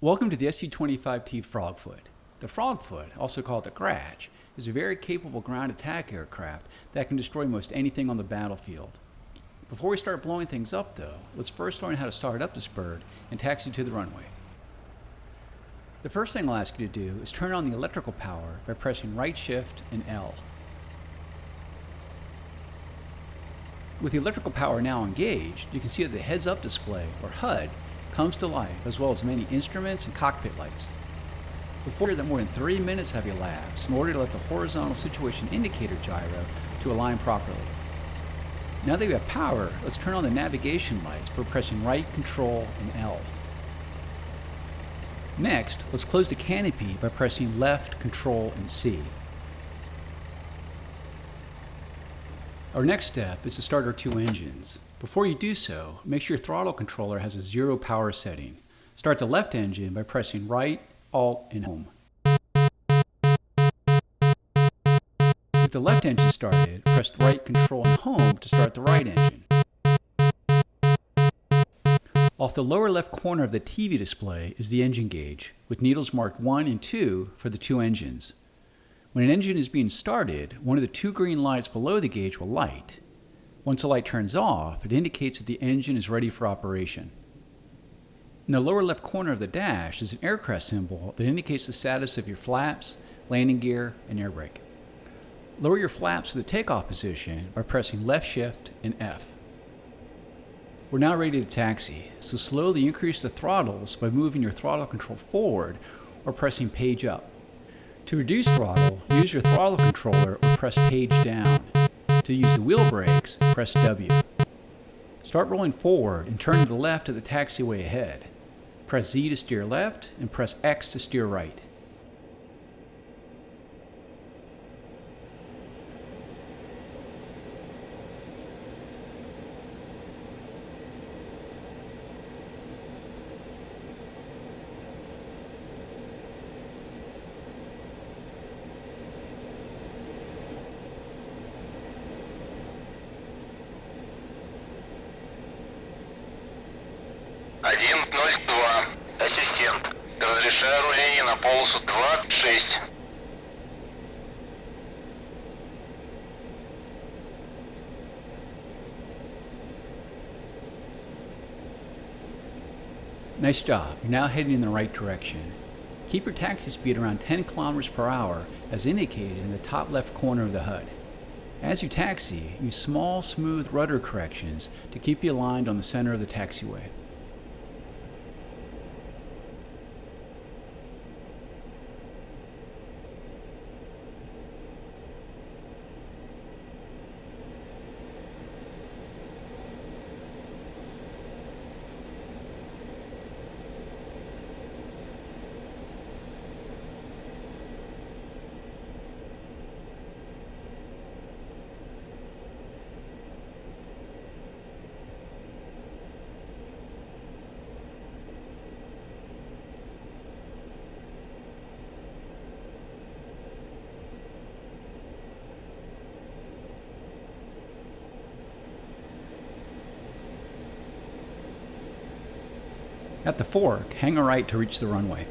Welcome to the Su-25T Frogfoot. The Frogfoot, also called the Gratch, is a very capable ground attack aircraft that can destroy most anything on the battlefield. Before we start blowing things up though, let's first learn how to start up this bird and taxi to the runway. The first thing I'll ask you to do is turn on the electrical power by pressing right shift and L. With the electrical power now engaged, you can see that the heads-up display, or HUD, comes to life, as well as many instruments and cockpit lights. Before that, more than 3 minutes have elapsed in order to let the horizontal situation indicator gyro to align properly. Now that we have power, let's turn on the navigation lights by pressing right, control, and L. Next, let's close the canopy by pressing left, control, and C. Our next step is to start our two engines. Before you do so, make sure your throttle controller has a 0 power setting. Start the left engine by pressing right, Alt, and Home. With the left engine started, press right, control, and Home to start the right engine. Off the lower left corner of the TV display is the engine gauge, with needles marked 1 and 2 for the two engines. When an engine is being started, one of the two green lights below the gauge will light. Once the light turns off, it indicates that the engine is ready for operation. In the lower left corner of the dash is an aircraft symbol that indicates the status of your flaps, landing gear, and air brake. Lower your flaps to the takeoff position by pressing left shift and F. We're now ready to taxi, so slowly increase the throttles by moving your throttle control forward or pressing page up. To reduce throttle, use your throttle controller or press page down. To use the wheel brakes, press W. Start rolling forward and turn to the left of the taxiway ahead. Press Z to steer left and press X to steer right. Один, 02. Ассистент. Разрешаю руление на полосу 26. Nice job. You're now heading in the right direction. Keep your taxi speed around 10 kilometers per hour as indicated in the top left corner of the HUD. As you taxi, use small, smooth rudder corrections to keep you aligned on the center of the taxiway. At the fork, hang a right to reach the runway.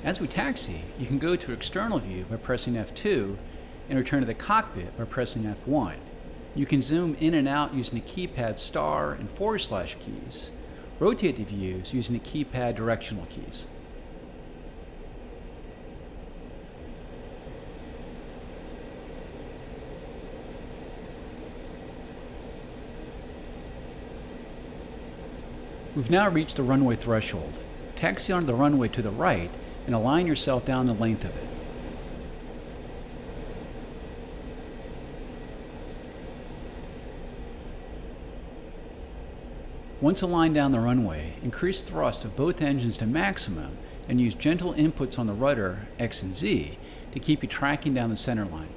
As we taxi, you can go to external view by pressing F2 and return to the cockpit by pressing F1. You can zoom in and out using the keypad star and / keys. Rotate the views using the keypad directional keys. We've now reached the runway threshold. Taxi onto the runway to the right and align yourself down the length of it. Once aligned down the runway, increase thrust of both engines to maximum and use gentle inputs on the rudder, X and Z, to keep you tracking down the center line.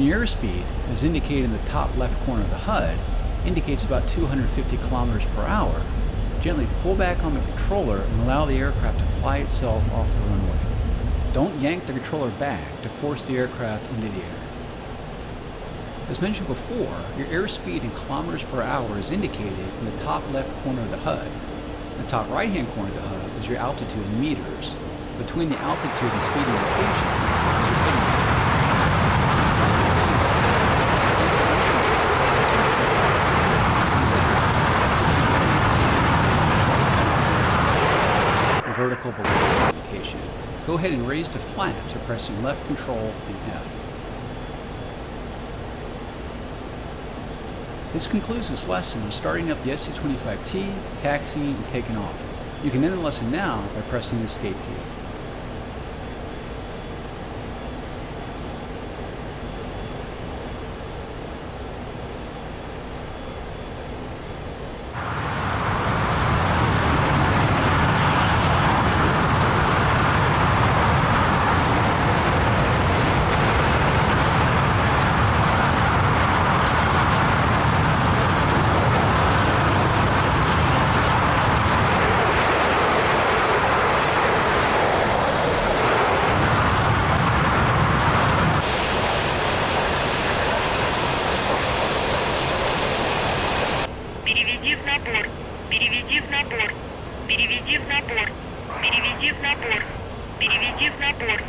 When your airspeed, as indicated in the top left corner of the HUD, indicates about 250 kilometers per hour, gently pull back on the controller and allow the aircraft to fly itself off the runway. Don't yank the controller back to force the aircraft into the air. As mentioned before, your airspeed in kilometers per hour is indicated in the top left corner of the HUD. In the top right-hand corner of the HUD is your altitude in meters. Between the altitude and speed indications is your heading height. Vertical velocity indication. Go ahead and raise to flaps by pressing left control and F. This concludes this lesson of starting up the Su-25T, taxiing, and taking off. You can end the lesson now by pressing the escape key. Переведи в набор. Переведи в набор. Переведи в набор. Переведи в набор. Переведи в набор.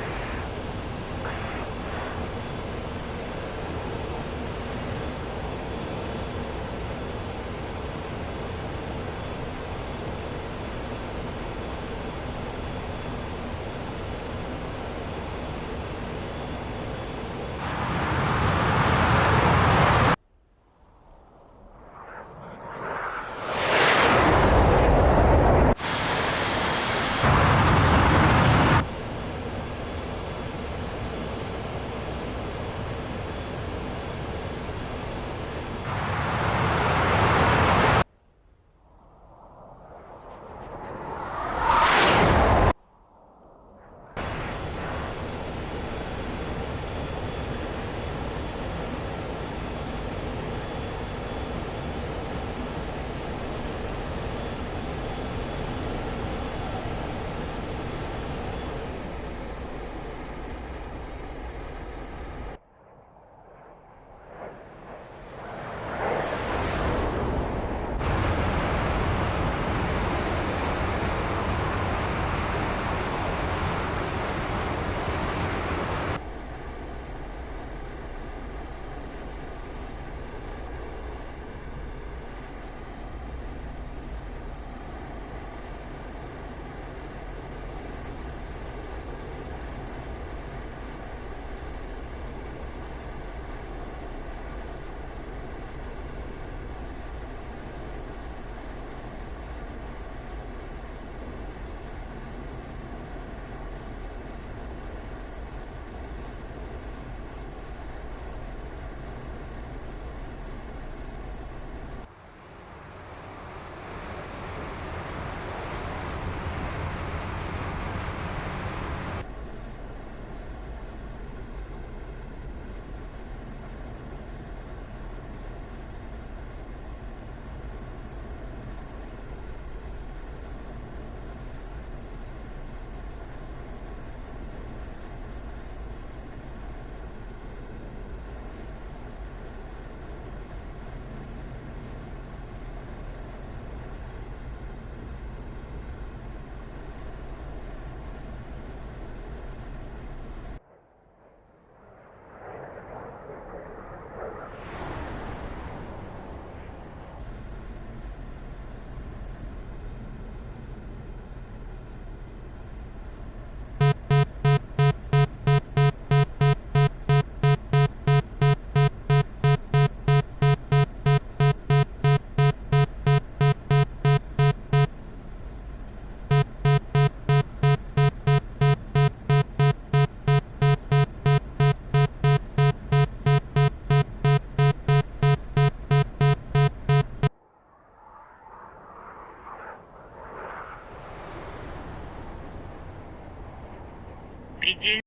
Предельно